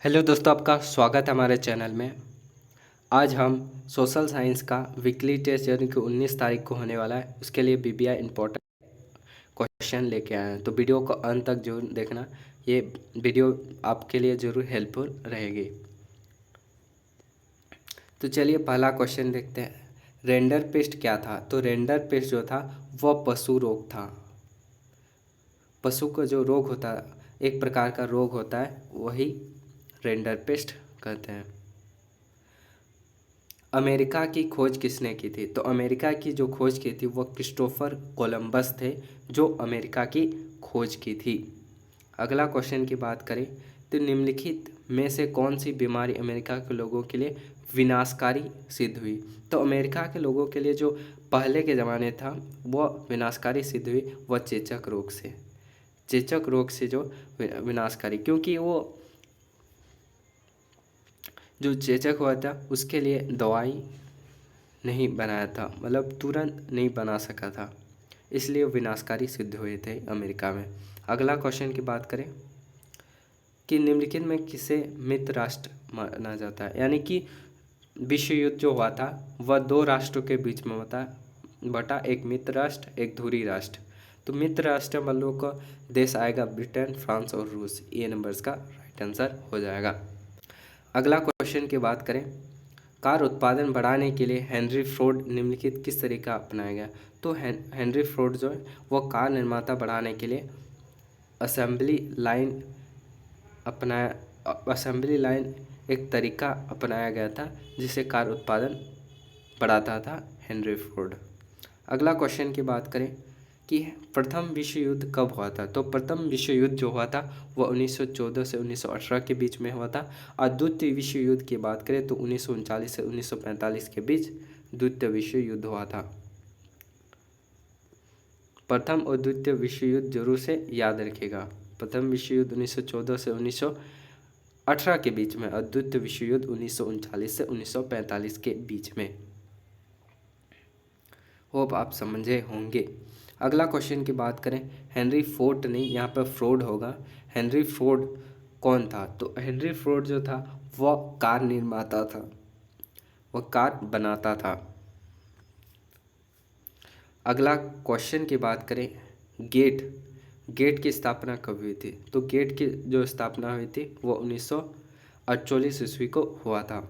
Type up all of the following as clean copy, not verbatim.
Hello दोस्तों, आपका स्वागत है हमारे चैनल में। आज हम सोशल साइंस का वीकली टेस्ट यानी कि 19 तारीख को होने वाला है, उसके लिए बीबीआई इम्पोर्टेंट क्वेश्चन लेके आए हैं। तो वीडियो को अंत तक जरूर देखना, ये वीडियो आपके लिए ज़रूर हेल्पफुल रहेगी। तो चलिए पहला क्वेश्चन देखते हैं। रेंडर पेस्ट क्या था? तो रेंडर पेस्ट जो था वह पशु रोग था। पशु का जो रोग होता है, एक प्रकार का रोग होता है, वही रेंडर पेस्ट कहते हैं। अमेरिका की खोज किसने की थी? तो अमेरिका की जो खोज की थी वह क्रिस्टोफर कोलंबस थे, जो अमेरिका की खोज की थी। अगला क्वेश्चन की बात करें तो निम्नलिखित में से कौन सी बीमारी अमेरिका के लोगों के लिए विनाशकारी सिद्ध हुई? तो अमेरिका के लोगों के लिए जो पहले के ज़माने था वह विनाशकारी सिद्ध हुई, वह चेचक रोग से। चेचक रोग से जो विनाशकारी, क्योंकि वो जो चेचक हुआ था उसके लिए दवाई नहीं बनाया था, मतलब तुरंत नहीं बना सका था, इसलिए विनाशकारी सिद्ध हुए थे अमेरिका में। अगला क्वेश्चन की बात करें कि निम्नलिखित में किसे मित्र राष्ट्र माना जाता है? यानी कि विश्व युद्ध जो हुआ था वह दो राष्ट्रों के बीच में होता बटा, एक मित्र राष्ट्र, एक धुरी राष्ट्र। तो मित्र राष्ट्र वालों का देश आएगा ब्रिटेन, फ्रांस और रूस। ये नंबर्स का राइट आंसर हो जाएगा। अगला क्वेश्चन की बात करें, कार उत्पादन बढ़ाने के लिए हेनरी फोर्ड निम्नलिखित किस तरीका अपनाया गया? तो हेनरी फोर्ड जो है वो कार निर्माता बढ़ाने के लिए असेंबली लाइन असेंबली लाइन एक तरीका अपनाया गया था, जिससे कार उत्पादन बढ़ाता था हेनरी फोर्ड। अगला क्वेश्चन की बात करें कि प्रथम विश्व युद्ध कब हुआ था? तो प्रथम विश्व युद्ध जो हुआ था वह 1914 से 1918 के बीच में हुआ था। और द्वितीय विश्व युद्ध की बात करें तो 1939 से 1945 के बीच द्वितीय विश्व युद्ध हुआ था। प्रथम और द्वितीय विश्व युद्ध जरूर से याद रखिएगा। प्रथम विश्व युद्ध 1914 से 1918 के बीच में और द्वितीय विश्व युद्ध 1939 से 1945 के बीच में। होप आप समझे होंगे। अगला क्वेश्चन की बात करें, हेनरी फोर्ड नहीं, यहाँ पर फ्रोड होगा। हेनरी फोर्ड कौन था? तो हेनरी फोर्ड जो था वह कार निर्माता था, वह कार बनाता था। अगला क्वेश्चन की बात करें, गेट की स्थापना कब हुई थी? तो गेट की जो स्थापना हुई थी वो 1948 ईस्वी को हुआ था।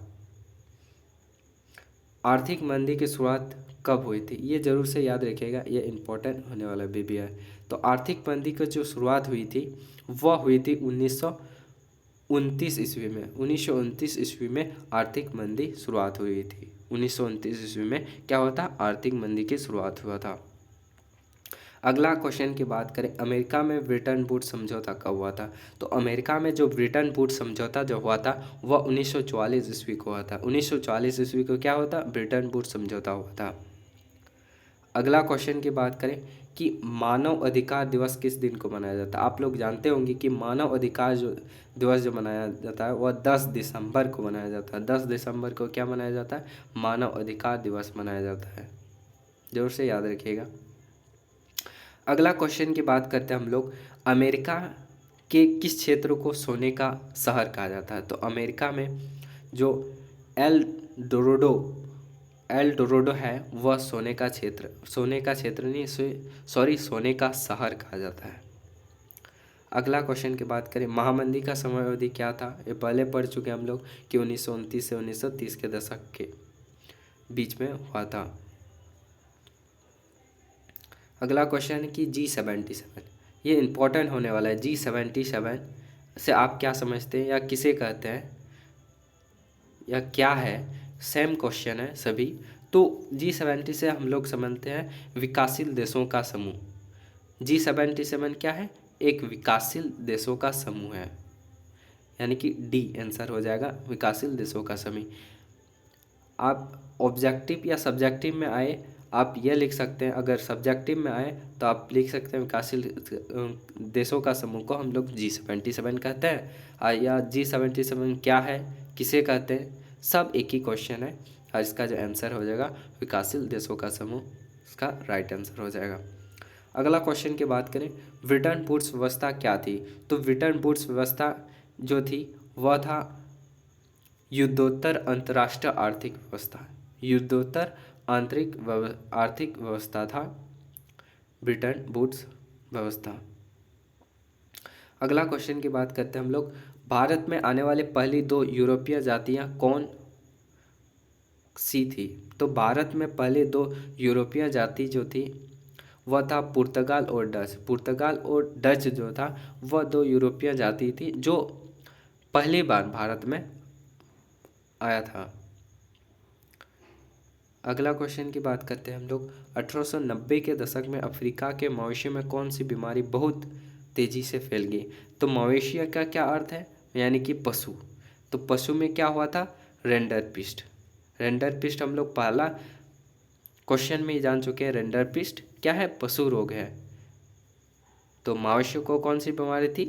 आर्थिक मंदी की शुरुआत कब हुई थी? ये जरूर से याद रखिएगा, ये इम्पोर्टेंट होने वाला बीबीआई। तो आर्थिक मंदी की जो शुरुआत हुई थी वह हुई थी 1929 ईस्वी में। 1929 ईस्वी में आर्थिक मंदी शुरुआत हुई थी। 1929 ईस्वी में क्या हुआ था? आर्थिक मंदी की शुरुआत हुआ था। अगला क्वेश्चन की बात करें, अमेरिका में ब्रिटेन वुड्स समझौता कब हुआ था? तो अमेरिका में जो ब्रिटेन वुड्स समझौता जो हुआ था वह 1944 ईस्वी को हुआ था। 1944 ईस्वी को क्या होता? ब्रिटेन वुड्स समझौता हुआ था। अगला क्वेश्चन की बात करें कि मानव अधिकार दिवस किस दिन को मनाया जाता है? आप लोग जानते होंगे कि मानव अधिकार जो दिवस जो मनाया जाता है वह 10 दिसंबर को मनाया जाता है। 10 दिसंबर को क्या मनाया जाता है? मानव अधिकार दिवस मनाया जाता है। जरूर से याद रखिएगा। अगला क्वेश्चन की बात करते हैं हम लोग, अमेरिका के किस क्षेत्र को सोने का शहर कहा जाता है? तो अमेरिका में जो एल डोरोडो एल डोरोडो है वह सोने का क्षेत्र नहीं, सॉरी, सोने का शहर कहा जाता है। अगला क्वेश्चन की बात करें, महामंदी का समय अवधि क्या था? ये पहले पढ़ चुके हम लोग कि 1929 से 1930 के दशक के बीच में हुआ था। अगला क्वेश्चन है कि G77, ये इम्पोर्टेंट होने वाला है। G77 से आप क्या समझते हैं या किसे कहते हैं या क्या है? सेम क्वेश्चन है सभी। तो G70 से हम लोग समझते हैं विकासशील देशों का समूह। G77 क्या है? एक विकासशील देशों का समूह है, यानी कि डी आंसर हो जाएगा, विकासशील देशों का समूह। आप ऑब्जेक्टिव या सब्जेक्टिव में आए आप ये लिख सकते हैं, अगर सब्जेक्टिव में आए तो आप लिख सकते हैं विकासशील देशों का समूह को हम लोग G77 कहते हैं। या G77 क्या है, किसे कहते हैं, सब एक ही क्वेश्चन है और इसका जो आंसर हो जाएगा विकासशील देशों का समूह, इसका राइट आंसर हो जाएगा। अगला क्वेश्चन की बात करें, ब्रिटेन वुड्स व्यवस्था क्या थी? तो ब्रिटेन वुड्स व्यवस्था जो थी वह था युद्धोत्तर अंतर्राष्ट्रीय आर्थिक व्यवस्था। युद्धोत्तर आर्थिक व्यवस्था था ब्रिटेन वुड्स व्यवस्था। अगला क्वेश्चन की बात करते हैं हम लोग, भारत में आने वाले पहली 2 यूरोपीय जातियां कौन सी थी? तो भारत में पहले 2 यूरोपीय जाति जो थी वह था पुर्तगाल और डच। पुर्तगाल और डच जो था वह 2 यूरोपीय जाति थी जो पहली बार भारत में आया था। अगला क्वेश्चन की बात करते हैं हम लोग, 1890 के दशक में अफ्रीका के मवेशियों में कौन सी बीमारी बहुत तेजी से फैल गई? तो मवेशिया का क्या अर्थ है? यानी कि पशु। तो पशु में क्या हुआ था? रेंडरपिस्ट। रेंडरपिस्ट हम लोग पहला क्वेश्चन में ही जान चुके हैं। रेंडरपिस्ट क्या है? पशु रोग है। तो मवेशियों को कौन सी बीमारी थी?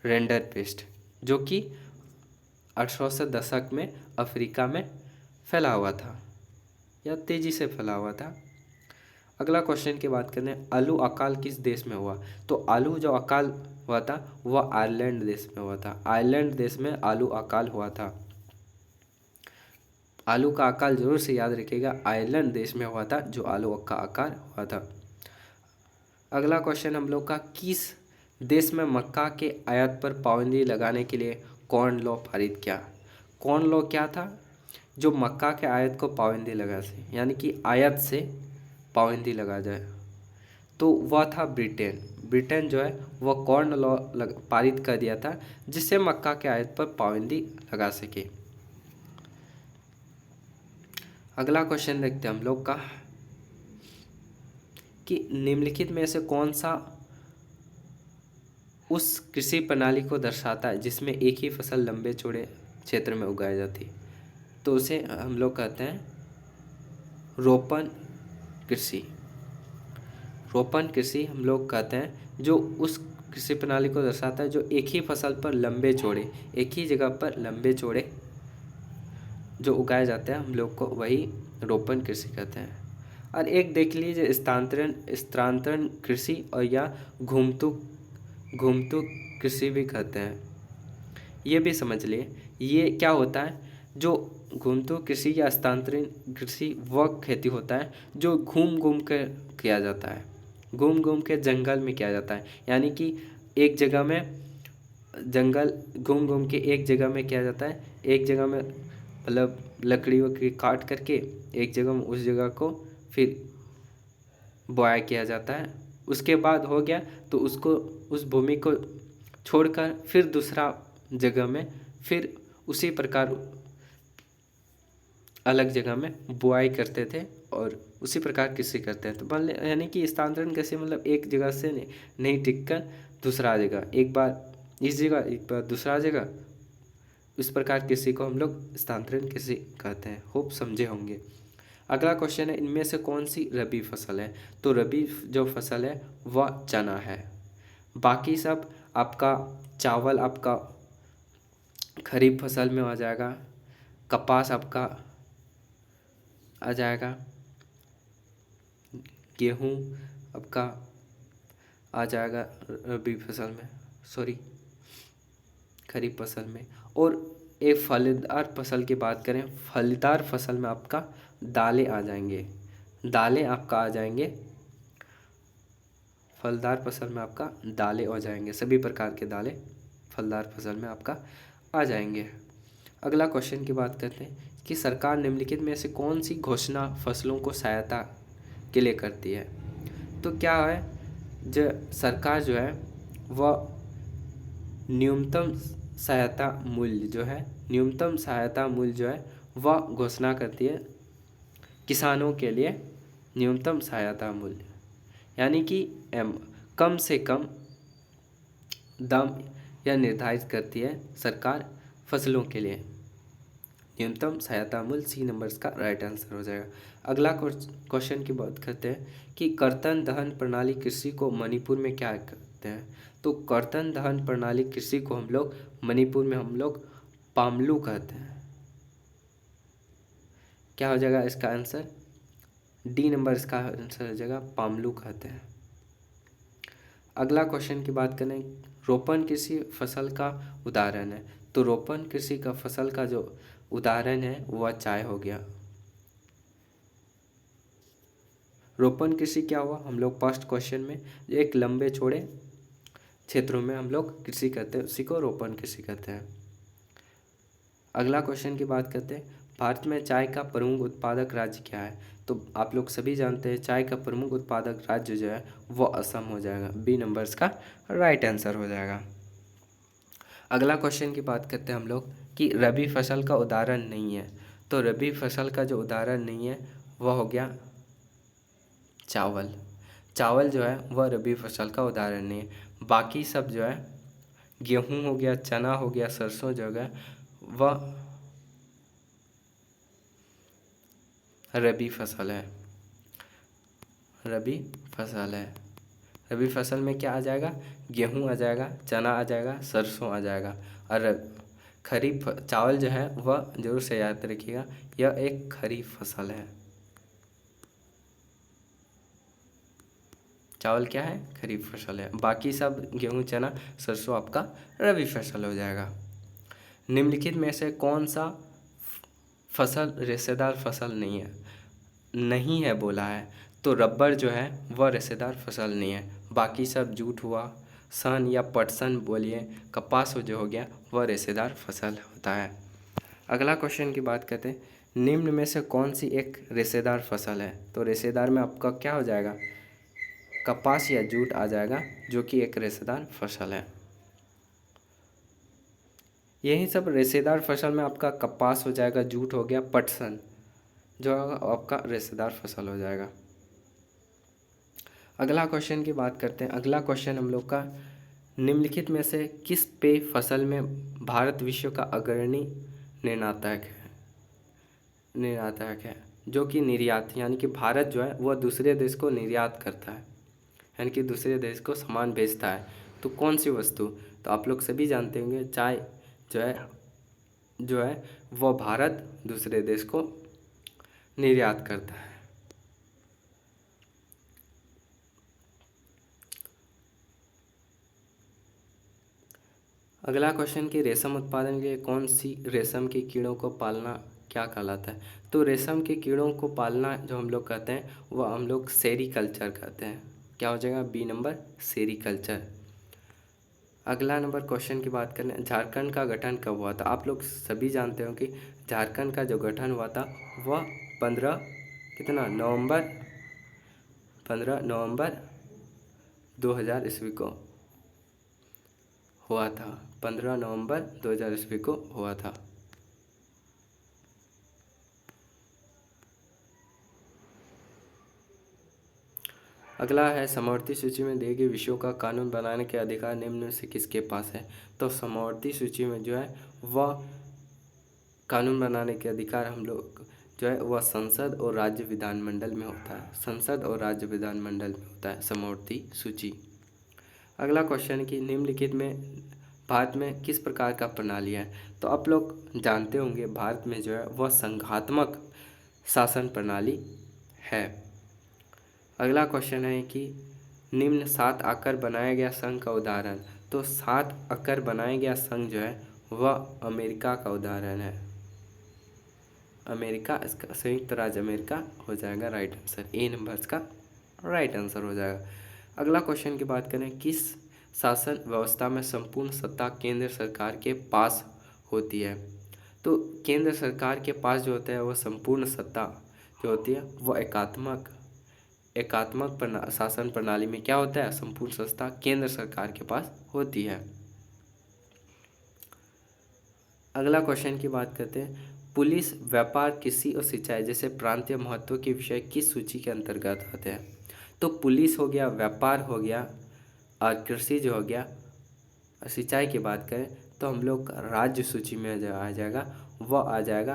रेंडरपिस्ट, जो कि 1800 दशक में अफ्रीका में फैला हुआ था या तेजी से फैला हुआ था। अगला क्वेश्चन की बात करते हैं, आलू अकाल किस देश में हुआ? तो आलू जो अकाल हुआ था वह आयरलैंड देश में हुआ था। आयरलैंड देश में आलू अकाल हुआ था। आलू का अकाल जरूर से याद रखिएगा, आयरलैंड देश में हुआ था जो आलू का अकाल हुआ था। अगला क्वेश्चन हम लोग का, किस देश में मक्का के आयात पर पाबंदी लगाने के लिए कॉर्न लॉ पारित किया? कॉर्न लॉ क्या था? जो मक्का के आयात को पाबंदी लगा से, यानी कि आयात से पाबंदी लगा जाए, तो वह था ब्रिटेन। ब्रिटेन जो है वह कॉर्न लॉ पारित कर दिया था जिससे मक्का के आयात पर पाबंदी लगा सके। अगला क्वेश्चन देखते हैं हम लोग का, कि निम्नलिखित में से कौन सा उस कृषि प्रणाली को दर्शाता है जिसमें एक ही फसल लंबे चौड़े क्षेत्र में उगाई जाती है? तो उसे हम लोग कहते हैं रोपण कृषि। रोपण कृषि हम लोग कहते हैं जो उस कृषि प्रणाली को दर्शाता है जो एक ही फसल पर लंबे चौड़े, एक ही जगह पर लंबे चौड़े जो उगाए जाते हैं, हम लोग को वही रोपण कृषि कहते हैं। और एक देख लीजिए स्थानांतरण कृषि और या घुमतू कृषि भी कहते हैं। ये भी समझ लिए, ये क्या होता है? जो घुमतू कृषि या स्थानांतरण कृषि वह खेती होता है जो घूम घूम कर किया जाता है, घूम घूम के जंगल में किया जाता है। यानी कि एक जगह में जंगल घूम घूम के एक जगह में किया जाता है, एक जगह में मतलब लकड़ी वकड़ी काट करके एक जगह में उस जगह को फिर बोया किया जाता है। उसके बाद हो गया तो उसको उस भूमि को छोड़कर फिर दूसरा जगह में फिर उसी प्रकार अलग जगह में बुआई करते थे और उसी प्रकार कृषि करते हैं। तो मान लें, यानी कि स्थानांतरण कृषि मतलब एक जगह से नहीं टिक कर दूसरा जगह, एक बार इस जगह एक बार दूसरा जगह, इस प्रकार कृषि को हम लोग स्थानांतरण कृषि कहते हैं। होप समझे होंगे। अगला क्वेश्चन है, इनमें से कौन सी रबी फसल है? तो रबी जो फसल है वह चना है। बाकी सब आपका चावल आपका खरीफ फसल में आ जाएगा, कपास आपका आ जाएगा, गेहूँ आपका आ जाएगा रबी फसल में, सॉरी खरीफ फसल में। और एक फलदार फसल की बात करें, फलदार फसल में आपका दालें आ जाएंगे, दालें आपका आ जाएंगे। फलदार फसल में आपका दालें हो जाएंगे, सभी प्रकार के दालें फलदार फसल में आपका आ जाएंगे। अगला क्वेश्चन की बात करते हैं कि सरकार निम्नलिखित में से कौन सी घोषणा फसलों को सहायता के लिए करती है? तो क्या है, जो सरकार जो है वह न्यूनतम सहायता मूल्य जो है, न्यूनतम सहायता मूल्य जो है वह घोषणा करती है किसानों के लिए। न्यूनतम सहायता मूल्य यानी कि कम से कम दाम यह निर्धारित करती है सरकार फसलों के लिए। न्यूनतम सहायता मूल्य सी नंबर का राइट आंसर हो जाएगा। अगला क्वेश्चन की बात करते हैं कि कर्तन दहन प्रणाली कृषि को मणिपुर में क्या कहते हैं? तो कर्तन दहन प्रणाली कृषि को हम लोग मणिपुर में हम लोग पामलू कहते हैं। क्या हो जाएगा इसका आंसर? डी नंबर इसका आंसर हो जाएगा, पामलू कहते हैं। अगला क्वेश्चन की बात करें, रोपण कृषि फसल का उदाहरण है। तो रोपण कृषि का फसल का जो उदाहरण है वह चाय हो गया। रोपण कृषि क्या हुआ, हम लोग फर्स्ट क्वेश्चन में एक लंबे चौड़े क्षेत्रों में हम लोग कृषि करते हैं, उसी को रोपण कृषि कहते हैं। अगला क्वेश्चन की बात करते हैं, भारत में चाय का प्रमुख उत्पादक राज्य क्या है। तो आप लोग सभी जानते हैं चाय का प्रमुख उत्पादक राज्य जो है वो असम हो जाएगा। बी नंबर इसका राइट आंसर हो जाएगा। अगला क्वेश्चन की बात करते हैं हम लोग कि रबी फसल का उदाहरण नहीं है। तो रबी फसल का जो उदाहरण नहीं है वह हो गया चावल। चावल जो है वह रबी फसल का उदाहरण नहीं है। बाकी सब जो है गेहूं हो गया, चना हो गया, सरसों जो है वह रबी फसल है। रबी फसल है। रबी फसल में क्या आ जाएगा, गेहूं आ जाएगा, चना आ जाएगा, सरसों आ जाएगा। और खरीफ चावल जो है वह जरूर से याद रखिएगा, यह एक खरीफ फसल है। चावल क्या है, खरीफ फसल है। बाकी सब गेहूं, चना, सरसों आपका रबी फसल हो जाएगा। निम्नलिखित में से कौन सा फसल रेशेदार फसल नहीं है बोला है। तो रबर जो है वह रेशेदार फसल नहीं है। बाकी सब जूट हुआ, सन या पटसन बोलिए, कपास जो हो गया वह रेशेदार फसल होता है। अगला क्वेश्चन की बात करते हैं, निम्न में से कौन सी एक रेशेदार फसल है। तो रेशेदार में आपका क्या हो जाएगा, कपास या जूट आ जाएगा, जो कि एक रेशेदार फसल है। यही सब रेशेदार फसल में आपका कपास हो जाएगा, जूट हो गया, पटसन जो आपका रेशेदार फसल हो जाएगा। अगला क्वेश्चन की बात करते हैं। अगला क्वेश्चन हम लोग का, निम्नलिखित में से किस पेय फसल में भारत विश्व का अग्रणी निर्यातक है, जो कि निर्यात यानी कि भारत जो है वह दूसरे देश को निर्यात करता है, यानी कि दूसरे देश को सामान भेजता है। तो कौन सी वस्तु, तो आप लोग सभी जानते होंगे चाय जो है वह भारत दूसरे देश को निर्यात करता है। अगला क्वेश्चन कि रेशम उत्पादन के लिए कौन सी रेशम के कीड़ों को पालना क्या कहलाता है। तो रेशम के कीड़ों को पालना जो हम लोग कहते हैं वह हम लोग सेरीकल्चर कहते हैं। क्या हो जाएगा, बी नंबर सेरीकल्चर। अगला नंबर क्वेश्चन की बात करें, झारखंड का गठन कब हुआ था। आप लोग सभी जानते हो कि झारखंड का जो गठन हुआ था वह 15 नवंबर 2000 ईस्वी को हुआ था। 15 नवंबर 2000 ईस्वी को हुआ था। अगला है, समवर्ती सूची में दिए गए विषयों का कानून बनाने के अधिकार निम्न में से किसके पास है। तो समवर्ती सूची में जो है वह कानून बनाने के अधिकार हम लोग जो है वह संसद और राज्य विधानमंडल में होता है। संसद और राज्य विधानमंडल में होता है समवर्ती सूची। अगला क्वेश्चन कि निम्नलिखित में भारत में किस प्रकार का प्रणाली है। तो आप लोग जानते होंगे भारत में जो है वह संघात्मक शासन प्रणाली है। अगला क्वेश्चन है कि निम्न 7 आकर बनाया गया संघ का उदाहरण। तो 7 आकर बनाया गया संघ जो है वह अमेरिका का उदाहरण है। अमेरिका, इसका संयुक्त राज्य अमेरिका हो जाएगा राइट आंसर। ए नंबर इसका राइट आंसर हो जाएगा। अगला क्वेश्चन की बात करें, किस शासन व्यवस्था में संपूर्ण सत्ता केंद्र सरकार के पास होती है। तो केंद्र सरकार के पास जो होता है वह संपूर्ण सत्ता जो होती है वह एकात्मक शासन प्रणाली में क्या होता है, संपूर्ण सत्ता केंद्र सरकार के पास होती है। अगला क्वेश्चन की बात करते हैं, पुलिस, व्यापार, कृषि और सिंचाई जैसे प्रांतीय महत्व के विषय किस सूची के अंतर्गत आते हैं। तो पुलिस हो गया, व्यापार हो गया और कृषि जो हो गया, सिंचाई की बात करें तो हम लोग राज्य सूची में जो आ जाएगा वह आ जाएगा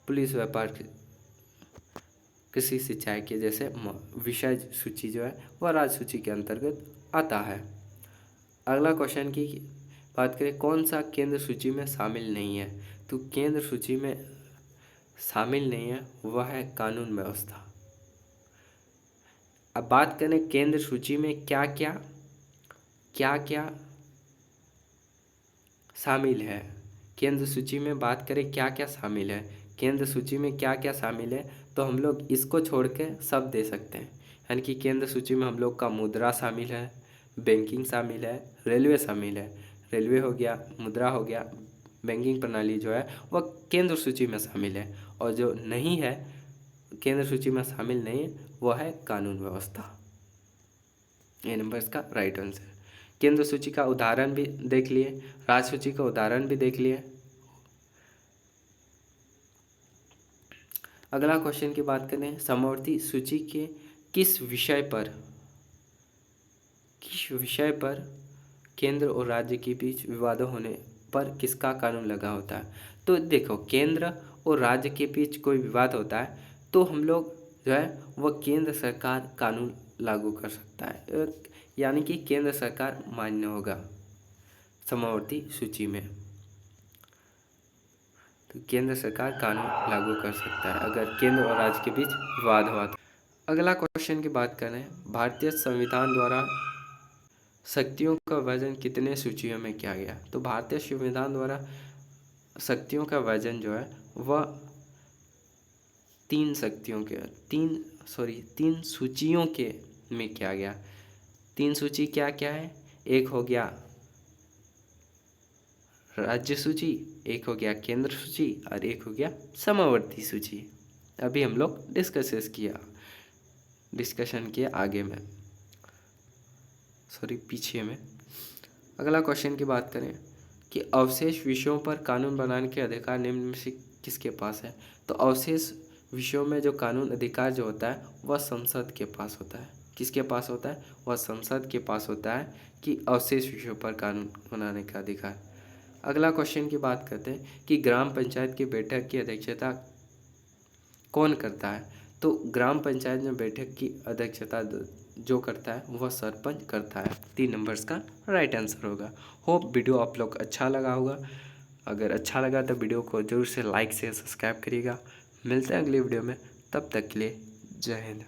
पुलिस, व्यापार, कृषि, सिंचाई के जैसे विषय सूची जो है वह राज्य सूची के अंतर्गत आता है। अगला क्वेश्चन की बात करें, कौन सा केंद्र सूची में शामिल नहीं है। तो केंद्र सूची में शामिल नहीं है वह है कानून व्यवस्था। अब बात करें केंद्र सूची में क्या क्या शामिल है। केंद्र सूची में बात करें क्या क्या शामिल है, केंद्र सूची में क्या क्या शामिल है, तो हम लोग इसको छोड़ के सब दे सकते हैं। यानी कि केंद्र सूची में हम लोग का मुद्रा शामिल है, बैंकिंग शामिल है, रेलवे शामिल है। रेलवे हो गया, मुद्रा हो गया, बैंकिंग प्रणाली जो है वह केंद्र सूची में शामिल है। और जो नहीं है, केंद्र सूची में शामिल नहीं है, वह है कानून व्यवस्था। ये नंबर इसका राइट आंसर। केंद्र सूची का उदाहरण भी देख लिए, राज्य सूची का उदाहरण भी देख लिए। अगला क्वेश्चन की बात करें, समवर्ती सूची के किस विषय पर केंद्र और राज्य के बीच विवाद होने पर किसका कानून लगा होता है। तो देखो, केंद्र और राज्य के बीच कोई विवाद होता है तो हम लोग जो है वह केंद्र सरकार कानून लागू कर सकता है, यानी कि केंद्र सरकार मान्य होगा समवर्ती सूची में। तो केंद्र सरकार कानून लागू कर सकता है अगर केंद्र और राज्य के बीच विवाद हुआ तो। अगला क्वेश्चन की बात करें, भारतीय संविधान द्वारा शक्तियों का विभाजन कितने सूचियों में किया गया। तो भारतीय संविधान द्वारा शक्तियों का विभाजन जो है वह तीन सूचियों के में किया गया। तीन सूची क्या क्या है, एक हो गया राज्य सूची, एक हो गया केंद्र सूची और एक हो गया समवर्ती सूची। अभी हम लोग डिस्कशन किया आगे में, पीछे में। अगला क्वेश्चन की बात करें कि अवशेष विषयों पर कानून बनाने के अधिकार निम्न में से किसके पास है। तो अवशेष विषयों में जो कानून अधिकार जो होता है वह संसद के पास होता है। किसके पास होता है, वह संसद के पास होता है कि अवशेष विषयों पर कानून बनाने का अधिकार। अगला क्वेश्चन की बात करते हैं कि ग्राम पंचायत की बैठक की अध्यक्षता कौन करता है। तो ग्राम पंचायत में बैठक की अध्यक्षता जो करता है वह सरपंच करता है। 3 नंबर्स का राइट आंसर होगा। होप वीडियो आप लोग अच्छा लगा होगा। अगर अच्छा लगा तो वीडियो को जरूर से लाइक से सब्सक्राइब करिएगा। मिलते हैं अगले वीडियो में, तब तक के लिए जय हिंद।